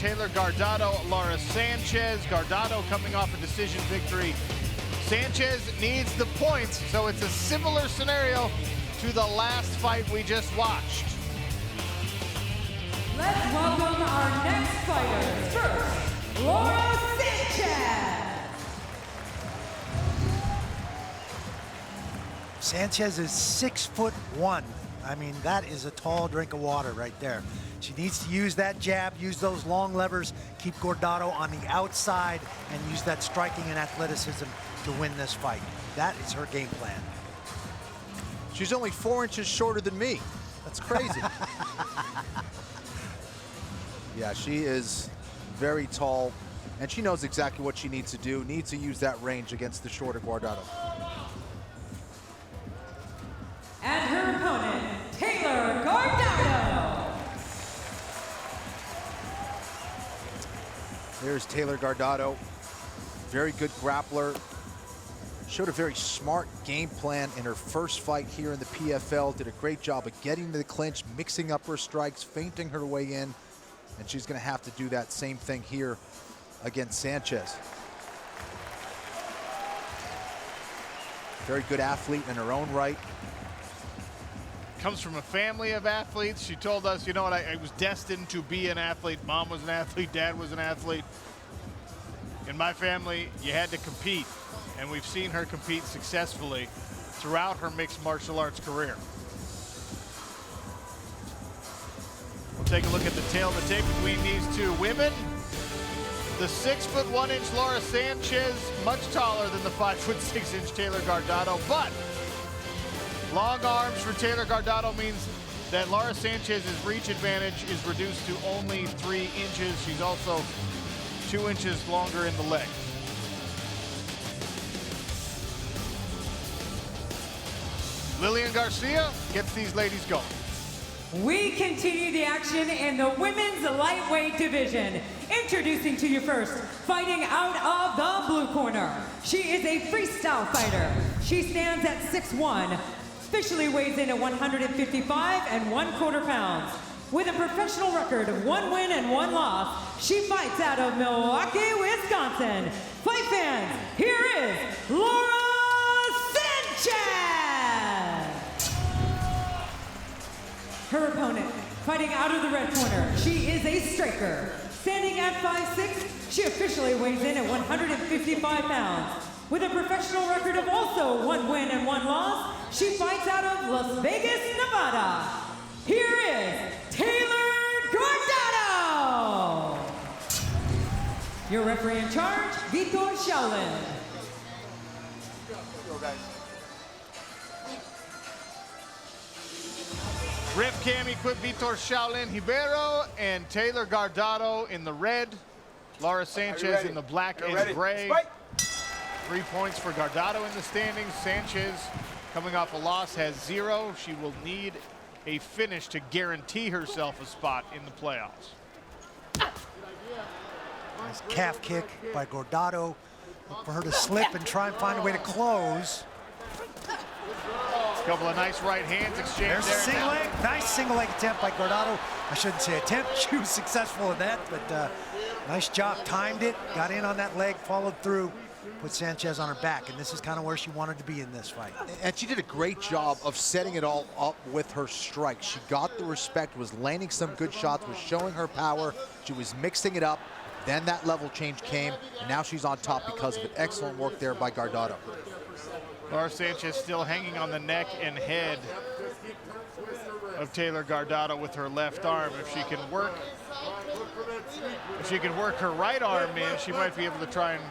Taylor Guardado, Laura Sanchez. Guardado coming off a decision victory. Sanchez needs the points, so it's a similar scenario to the last fight we just watched. Let's welcome our next fighters. First, Laura Sanchez. Sanchez is 6'1". I mean, that is a tall drink of water right there. She needs to use that jab, use those long levers, keep Guardado on the outside, and use that striking and athleticism to win this fight. That is her game plan. She's only 4 inches shorter than me. That's crazy. Yeah, she is very tall, and she knows exactly what she needs to do. Needs to use that range against the shorter Guardado. And her opponent, Taylor Guardado. There's Taylor Guardado, very good grappler. Showed a very smart game plan in her first fight here in the PFL. Did a great job of getting to the clinch, mixing up her strikes, feinting her way in. And she's gonna have to do that same thing here against Sanchez. Very good athlete in her own right. Comes from a family of athletes. She told us, you know what, I was destined to be an athlete. Mom was an athlete, dad was an athlete. In my family, you had to compete. And we've seen her compete successfully throughout her mixed martial arts career. We'll take a look at the tail of the tape between these two women. The 6'1" Laura Sanchez, much taller than the 5'6" Taylor Guardado, but long arms for Taylor Guardado means that Laura Sanchez's reach advantage is reduced to only 3 inches. She's also 2 inches longer in the leg. Lillian Garcia gets these ladies going. We continue the action in the women's lightweight division. Introducing to you first, fighting out of the blue corner. She is a freestyle fighter. She stands at 6'1", officially weighs in at 155 1/4 pounds. With a professional record of 1 win and 1 loss, she fights out of Milwaukee, Wisconsin. Fight fans, here is Laura Sanchez! Her opponent, fighting out of the red corner, she is a striker. Standing at 5'6", she officially weighs in at 155 pounds. With a professional record of also 1 win and 1 loss, she fights out of Las Vegas, Nevada. Here is Taylor Guardado! Your referee in charge, Vitor Shaolin. Rip Cam equipped Vitor Shaolin Ribeiro and Taylor Guardado in the red. Laura Sanchez in the black and gray. 3 points for Guardado in the standings. Sanchez, coming off a loss, has 0. She will need a finish to guarantee herself a spot in the playoffs. Nice calf kick by Guardado. Look for her to slip and try and find a way to close. A couple of nice right hands exchanged There's there. a single leg. Nice single leg attempt by Guardado. I shouldn't say attempt. She was successful in that, but nice job. Timed it, got in on that leg, followed through, put Sanchez on her back, and this is kind of where she wanted to be in this fight. And she did a great job of setting it all up with her strike. She got the respect, was landing some good shots, was showing her power. She was mixing it up. Then that level change came, and now she's on top because of it. Excellent work there by Gardano. Laura Sanchez still hanging on the neck and head of Taylor Guardado with her left arm. If she can work her right arm in, she might be able to try and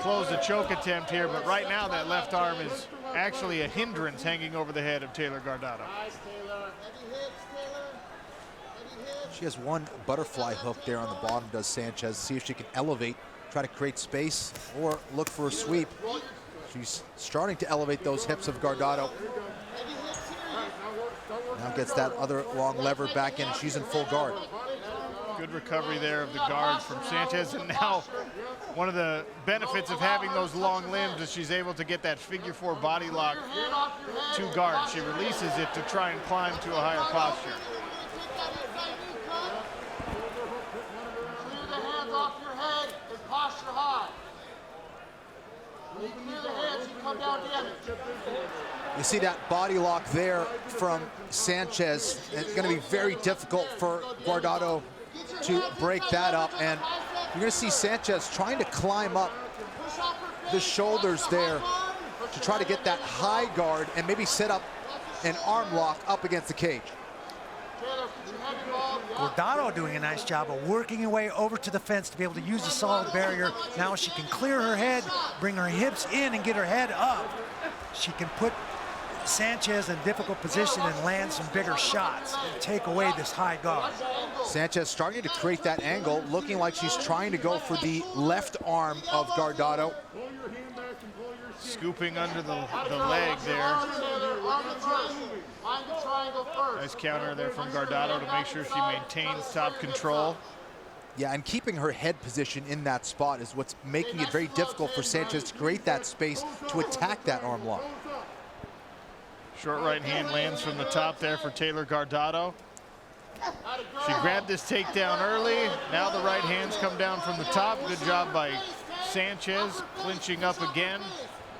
close the choke attempt here. But right now, that left arm is actually a hindrance hanging over the head of Taylor Guardado. She has one butterfly hook there on the bottom, does Sanchez. See if she can elevate, try to create space, or look for a sweep. She's starting to elevate those hips of Guardado. Now gets that other long lever back in, and she's in full guard. Good recovery there of the guard from Sanchez. And now one of the benefits of having those long limbs is she's able to get that figure 4 body lock to guard. She releases it to try and climb to a higher posture. You see that body lock there from Sanchez. It's going to be very difficult for Guardado to break that up. And you're going to see Sanchez trying to climb up the shoulders there to try to get that high guard and maybe set up an arm lock up against the cage. Gardano doing a nice job of working her way over to the fence to be able to use a solid barrier. Now she can clear her head, bring her hips in and get her head up. She can put Sanchez in a difficult position and land some bigger shots and take away this high guard. Sanchez starting to create that angle, looking like she's trying to go for the left arm of Guardado. Scooping under the leg there. Nice counter there from Gardano to make sure she maintains top control. Yeah, and keeping her head position in that spot is what's making it very difficult for Sanchez to create that space to attack that arm lock. Short right hand lands from the top there for Taylor Guardado. She grabbed this takedown early. Now the right hands come down from the top. Good job by Sanchez, clinching up again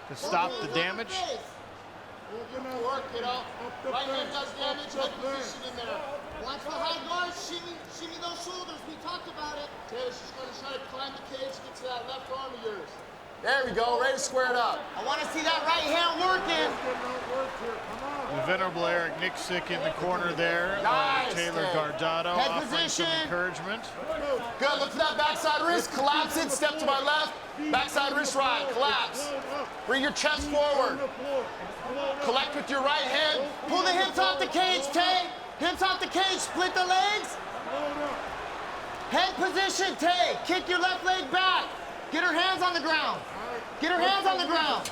to stop the damage. Work it out. Right hand does damage. Head position in there. Watch the high guard. Shimmy those shoulders. We talked about it. Taylor, she's going to try to climb the cage, get to that left arm of yours. There we go. Ready to square it up. I want to see that right hand working. The venerable Eric Nixick in the corner there. Nice. Taylor Guardado Head offering some position. encouragement. Good. Look for that backside wrist. Collapse it. Step to my left. Backside wrist right. Collapse. Bring your chest forward. Collect with your right hand. Pull the hips off the cage, Tay. Hips off the cage. Split the legs. Head position, Tay. Kick your left leg back. Get her hands on the ground. Get her hands on the ground.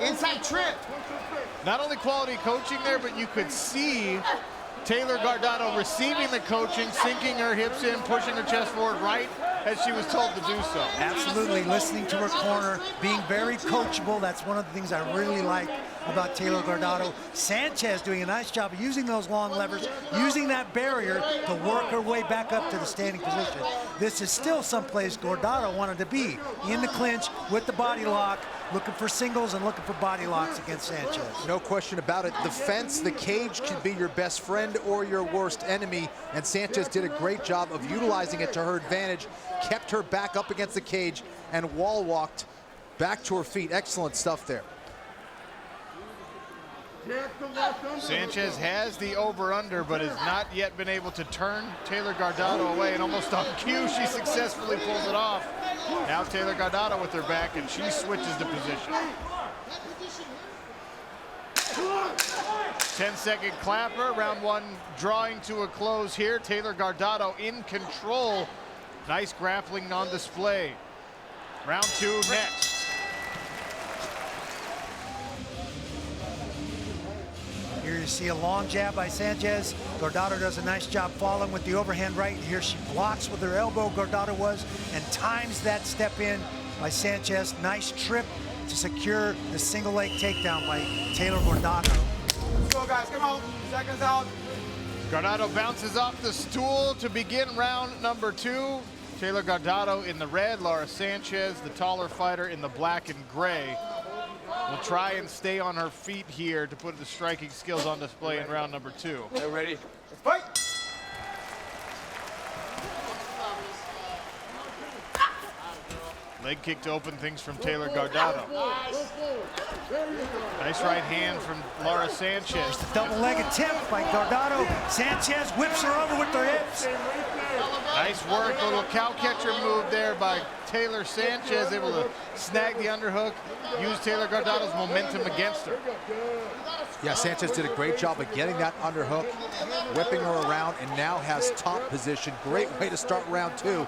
Inside trip. Not only quality coaching there, but you could see Taylor Guardado receiving the coaching, sinking her hips in, pushing her chest forward right as she was told to do so. Absolutely, listening to her corner, being very coachable. That's one of the things I really like about Taylor Guardado. Sanchez doing a nice job of using those long levers, using that barrier to work her way back up to the standing position. This is still someplace Guardado wanted to be, in the clinch with the body lock, looking for singles and looking for body locks against Sanchez. No question about it. The fence, the cage can be your best friend or your worst enemy, and Sanchez did a great job of utilizing it to her advantage, kept her back up against the cage, and wall walked back to her feet. Excellent stuff there. Sanchez has the over-under, but has not yet been able to turn Taylor Guardado away, and almost on cue, she successfully pulls it off. Now Taylor Guardado with her back, and she switches the position. 10-second clapper, round one drawing to a close here. Taylor Guardado in control. Nice grappling on display. Round two next. Here you see a long jab by Sanchez. Guardado does a nice job following with the overhand right. Here she blocks with her elbow, Guardado was, and times that step in by Sanchez. Nice trip to secure the single leg takedown by Taylor Guardado. Let's go, guys. Come on. Seconds out. Guardado bounces off the stool to begin round number two. Taylor Guardado in the red, Laura Sanchez, the taller fighter, in the black and gray. Will try and stay on her feet here to put the striking skills on display in round number two. Okay, ready? Let's fight. Leg kick to open things from Taylor Guardado. Nice right hand from Laura Sanchez. The double leg attempt by Guardado. Sanchez whips her over with her hips. Nice work, a little cow catcher move there by Taylor Sanchez, able to snag the underhook, use Taylor Guardado's momentum against her. Yeah, Sanchez did a great job of getting that underhook, whipping her around, and now has top position. Great way to start round two.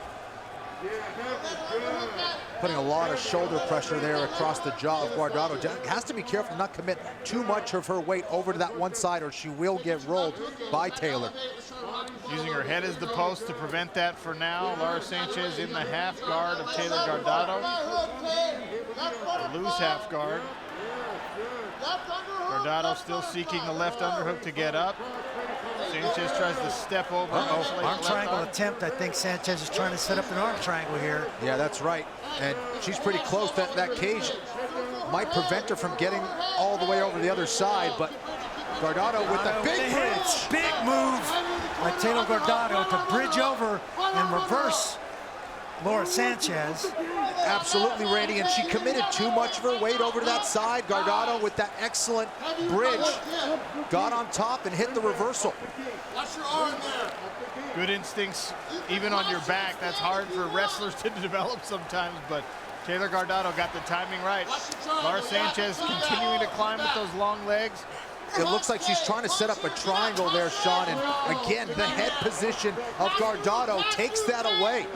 Putting a lot of shoulder pressure there across the jaw of Guardado. Has to be careful not commit too much of her weight over to that one side, or she will get rolled by Taylor. Using her head as the post to prevent that for now. Laura Sanchez in the half guard of Taylor Guardado. The loose half guard. Guardado still seeking the left underhook to get up. Sanchez tries to step over. Arm triangle attempt. I think Sanchez is trying to set up an arm triangle here. Yeah, that's right. And she's pretty close to that cage. might prevent her from getting all the way over the other side, but Gardano with the big bridge. Big move by Taylor Guardado to bridge over and reverse Laura Sanchez. Absolutely, Randy, and she committed too much of her weight over to that side. Gardano with that excellent bridge got on top and hit the reversal. Watch your arm there. Good instincts, even on your back. That's hard for wrestlers to develop sometimes, but Taylor Guardado got the timing right. Laura Sanchez continuing to climb with those long legs. It looks like she's trying to set up a triangle there, Sean, and again, the head position of Gardado takes that away.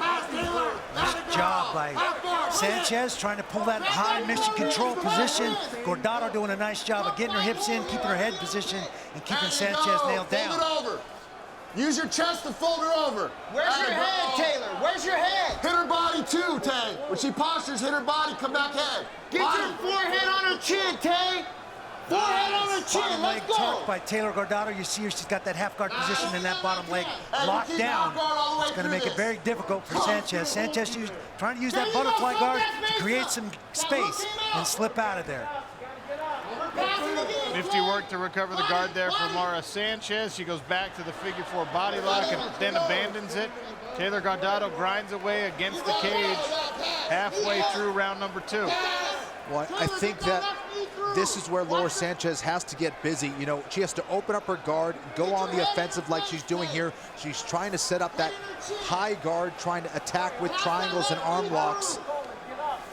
Nice job by Sanchez trying to pull that high mission control position. Guardado doing a nice job of getting her hips in, keeping her head position, and keeping Sanchez nailed down. Fold it over. Use your chest to fold her over. Where's your head, Taylor? Where's your head? Hit her body too, Tay. When she postures, hit her body, come back head. Get your forehead on her chin, Tay. Forehead on her chin, Bottom leg let's go. tuck by Taylor Guardado. You see her, she's got that half guard position in that bottom leg locked down. It's going to make it very difficult for Sanchez. Sanchez trying to use that butterfly guard to create some space and slip out of there. Nifty work to recover the guard there from Laura Sanchez. She goes back to the figure 4 body lock and then abandons it. Taylor Guardado grinds away against the cage halfway through round number 2. Well, I think that this is where Laura Sanchez has to get busy. You know, she has to open up her guard, go on the offensive like she's doing here. She's trying to set up that high guard, trying to attack with triangles and arm locks.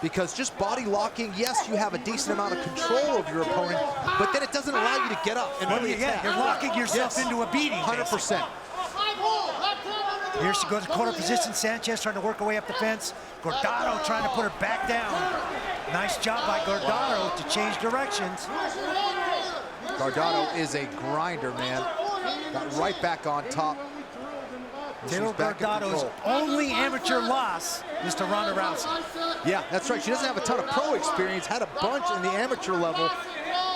Because just body locking, yes, you have a decent amount of control of your opponent, but then it doesn't allow you to get up and really attack. You're locking yourself into a beating. 100%. Here she goes to quarter position. Sanchez trying to work her way up the fence. Gardano trying to put her back down. Nice job by Gardano to change directions. Gardano is a grinder, man. Got right back on top. Taylor Guardado's only amateur loss is to Ronda Rousey. Yeah, that's right. She doesn't have a ton of pro experience. Had a bunch in the amateur level.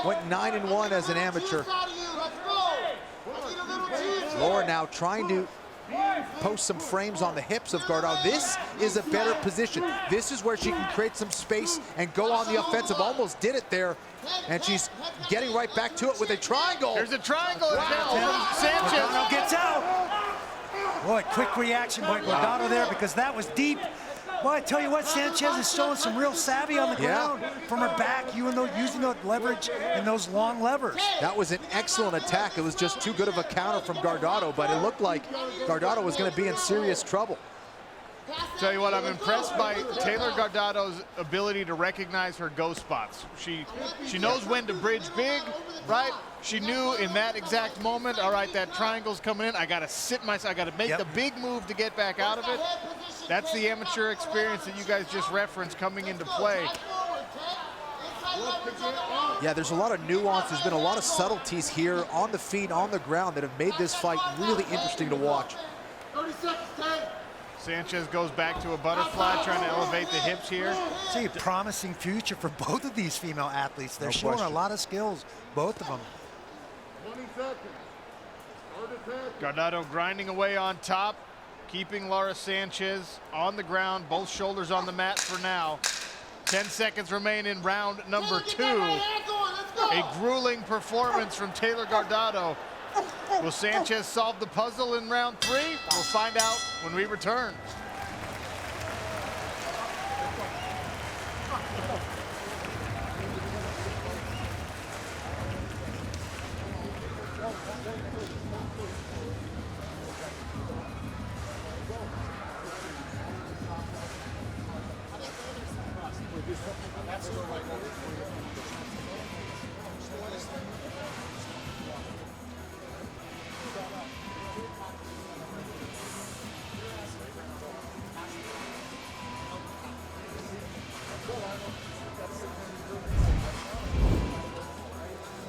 Went 9-1 as an amateur. Laura now trying to post some frames on the hips of Gardano. This is a better position. This is where she can create some space and go on the offensive. Almost did it there. And she's getting right back to it with a triangle. There's a triangle attempt from Sanchez. Gardano gets out. Boy, quick reaction by Gardano there because that was deep. Boy, I tell you what, Sanchez is showing some real savvy on the ground from her back, even though using the leverage and those long levers. That was an excellent attack. It was just too good of a counter from Gardano, but it looked like Gardano was going to be in serious trouble. Tell you what, I'm impressed by Taylor Guardado's ability to recognize her go spots. She knows when to bridge big, right? She knew in that exact moment, all right, that triangle's coming in. I got to sit myself. I got to make the big move to get back out of it. That's the amateur experience that you guys just referenced coming into play. Yeah, there's a lot of nuance. There's been a lot of subtleties here on the feet, on the ground that have made this fight really interesting to watch. 30 seconds, Tay. Sanchez goes back to a butterfly, trying to elevate the hips here. See a promising future for both of these female athletes. They're showing a lot of skills, both of them. 20 seconds. Gardano grinding away on top, keeping Laura Sanchez on the ground, both shoulders on the mat for now. 10 seconds remain in round number 2. A grueling performance from Taylor Guardado. Will Sanchez solve the puzzle in round 3? We'll find out when we return.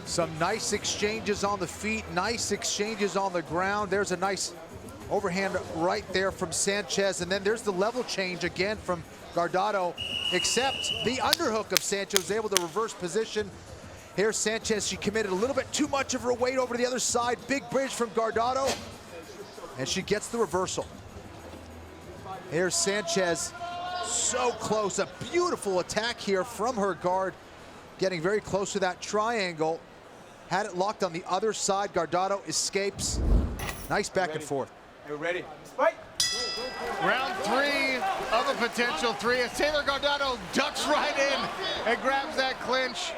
Some nice exchanges on the feet, nice exchanges on the ground. There's a nice overhand right there from Sanchez, and then there's the level change again from Gardano, except the underhook of Sanchez was able to reverse position. Here's Sanchez, she committed a little bit too much of her weight over to the other side. Big bridge from Gardano, and she gets the reversal. Here's Sanchez, so close, a beautiful attack here from her guard. getting very close to that triangle. Had it locked on the other side. Guardado escapes. Nice back and forth. We're ready. Fight. Round 3 of a potential 3 as Taylor Guardado ducks right in and grabs that clinch.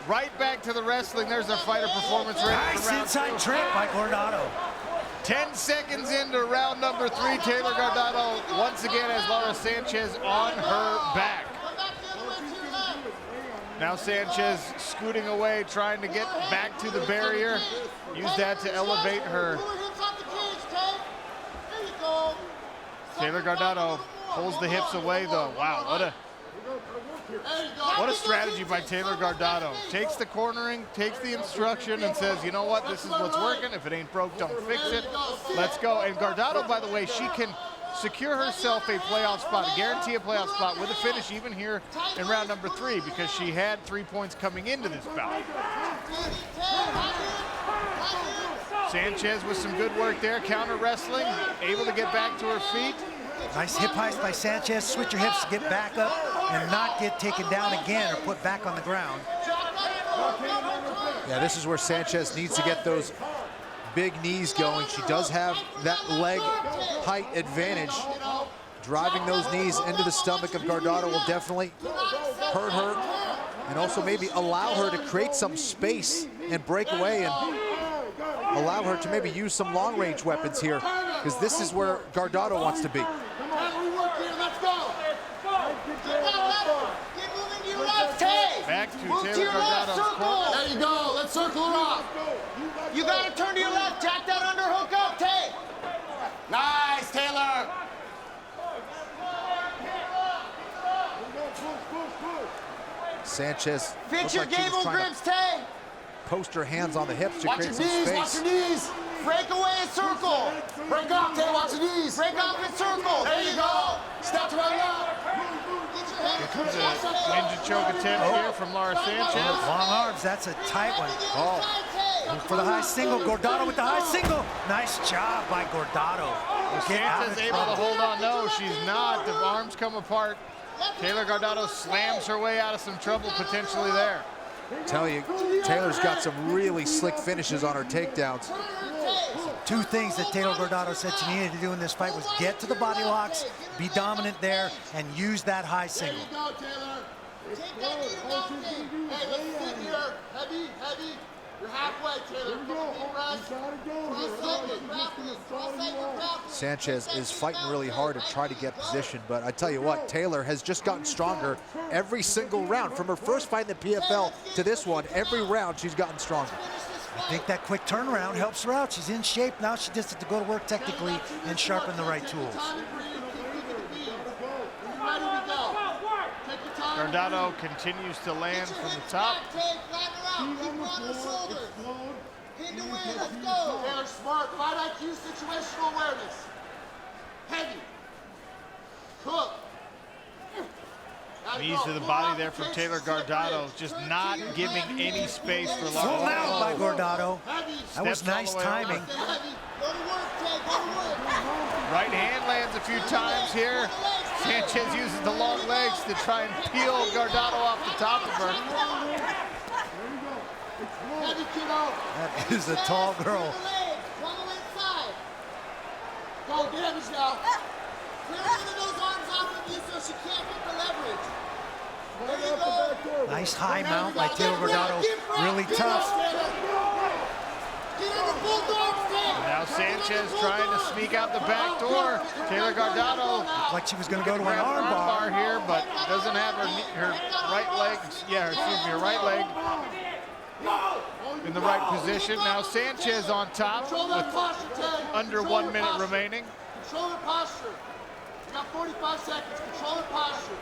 Right back to the wrestling. There's our fighter performance ready Nice for round inside 2. trip by Gardano. 10 seconds into round number 3, Taylor Guardado once again has Laura Sanchez on her back. Now Sanchez scooting away, trying to get back to the barrier. Use that to elevate her. Taylor Guardado pulls the hips away though. Wow, what a strategy by Taylor Guardado. Takes the cornering, takes the instruction, and says, you know what, this is what's working. If it ain't broke, don't fix it. Let's go. And Gardado, by the way, she can secure herself a playoff spot, guarantee a playoff spot with a finish even here in round number 3 because she had 3 points coming into this bout. Sanchez with some good work there, counter wrestling, able to get back to her feet. Nice hip heist by Sanchez. Switch your hips to get back up and not get taken down again or put back on the ground. Yeah, this is where Sanchez needs to get those big knees going. She does have that leg height advantage. Driving those knees into the stomach of Gardado will definitely hurt her and also maybe allow her to create some space and break away and allow her to maybe use some long-range weapons here because this is where Gardado wants to be. Back to Taylor Guardado's corner. There you go. Let's circle her off. You gotta turn to your left. Jack that underhook up, Tay. Nice, Taylor. Sanchez Fix looked your like she was gable trying grips, Tay. to post her hands on the hips to Watch create your some knees. Watch space. your knees. Break away and circle. Break off, Tay. Watch your knees. Break off and circle. There you go. Step to right now. Here comes a ninja choke attempt here from Laura Sanchez. Long arms, that's a tight one. For the high single, Gardano with the high single. Nice job by Gardado. Get out Sanchez of able to trouble. hold on. No, she's not. The arms come apart. Taylor Guardado slams her way out of some trouble potentially there. Tell you, Taylor's got some really slick finishes on her takedowns. 2 things that Taylor Guardado said she needed to do in this fight was get to the body locks, be dominant there, and use that high single. There you go, Taylor. Take that knee to mountain. Hey, let's sit here. Heavy, heavy. You're halfway, Taylor. Sanchez is fighting really hard to try to get position, but I tell you what, Taylor has just gotten stronger every single round. From her first fight in the PFL to this one, every round she's gotten stronger. I think that quick turnaround helps her out. She's in shape. Now she just has to go to work technically and sharpen the right tools. Gardado continues to land from the top. Taylor, smart. Fight IQ, situational awareness. Heavy. Cook. Knees to the body there from Taylor Guardado, just not giving any space for Full Laura. out by Gardado. That was Steps all nice the way timing. Right hand lands a few times here. Sanchez uses the long legs to try and peel Gardado off the top of her. That is a tall girl. Go, damage now. Clear one of those arms off of you so she can't get the leverage. There you go. Nice high mount by Taylor Guardado. Really tough. Get in the bulldogs, Taylor. Now Sanchez trying to sneak out the back door. Taylor Guardado Like she was going to go to an grab arm bar. here, but doesn't have her right leg, her right leg in the right position. Now Sanchez on top Control that with posture, Tay. under Control 1 your minute posture. remaining. Control your posture. You got 45 seconds. Control your posture.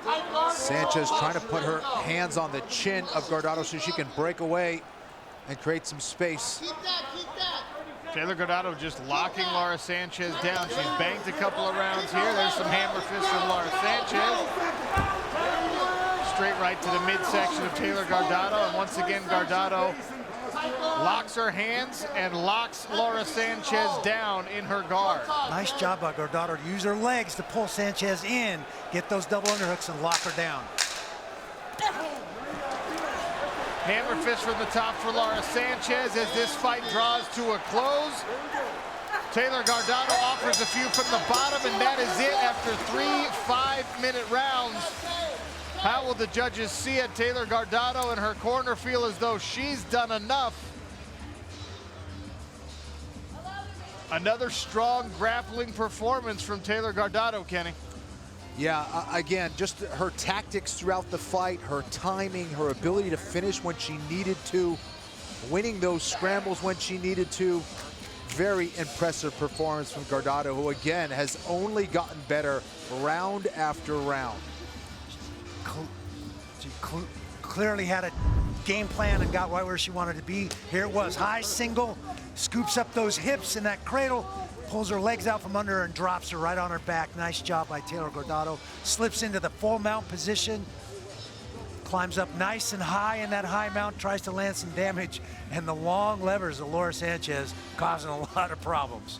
Tight guard, Sanchez control trying to posture. put her There you go. hands on the chin of Gardado so she can break away and create some space. Keep that, keep that. Taylor Guardado just locking Laura Sanchez down. She's banked a couple of rounds here. There's some hammer fists from Laura Sanchez. Straight right to the midsection of Taylor Guardado. And once again, Guardado locks her hands and locks Laura Sanchez down in her guard. Nice job by Gardado to use her legs to pull Sanchez in, get those double underhooks and lock her down. Hammer fist from the top for Laura Sanchez as this fight draws to a close. Taylor Guardado offers a few from the bottom, and that is it after 3 5-minute rounds. How will the judges see it? Taylor Guardado in her corner feel as though she's done enough. Another strong grappling performance from Taylor Guardado, Kenny. Yeah, again, just her tactics throughout the fight, her timing, her ability to finish when she needed to, winning those scrambles when she needed to. Very impressive performance from Gardado, who again has only gotten better round after round. She clearly had a game plan and got right where she wanted to be. Here it was, high single, scoops up those hips in that cradle, pulls her legs out from under her and drops her right on her back. Nice job by Taylor Guardado. Slips into the full mount position, climbs up nice and high in that high mount, tries to land some damage, and the long levers of Laura Sanchez causing a lot of problems.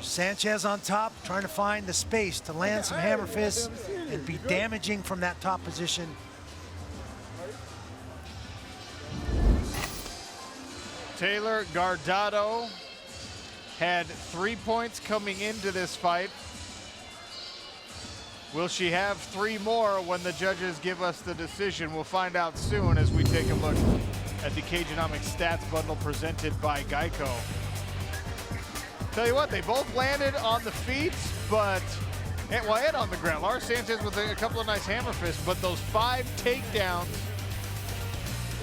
Sanchez on top, trying to find the space to land some hammer fists and be damaging from that top position. Taylor Guardado had 3 points coming into this fight. Will she have 3 more when the judges give us the decision? We'll find out soon as we take a look at the Cageonomics stats bundle presented by Geico. Tell you what, they both landed on the feet, but, and on the ground. Laura Sanchez with a couple of nice hammer fists, but those 5 takedowns,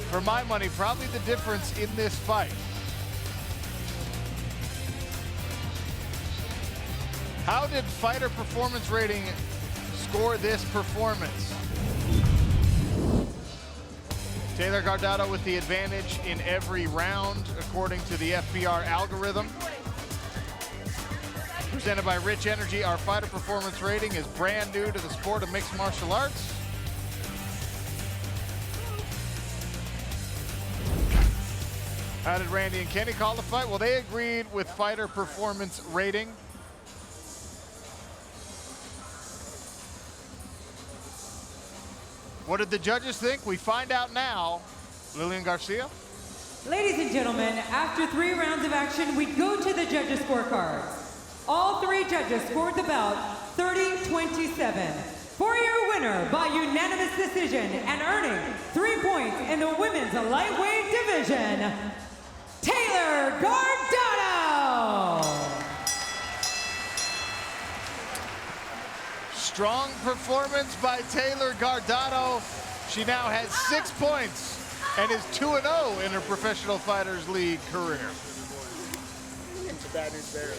for my money, probably the difference in this fight. How did fighter performance rating score this performance? Taylor Guardado with the advantage in every round, according to the FBR algorithm. Presented by Rich Energy, our fighter performance rating is brand new to the sport of mixed martial arts. How did Randy and Kenny call the fight? Well, they agreed with fighter performance rating. What did the judges think? We find out now. Lillian Garcia. Ladies and gentlemen, after 3 rounds of action, we go to the judges' scorecards. All 3 judges scored the bout 30-27. For your winner by unanimous decision and earning 3 points in the women's lightweight division, Taylor Guardado. Strong performance by Taylor Guardado. She now has 6 points and is 2-0 in her Professional Fighters League career. It's a bad news bear.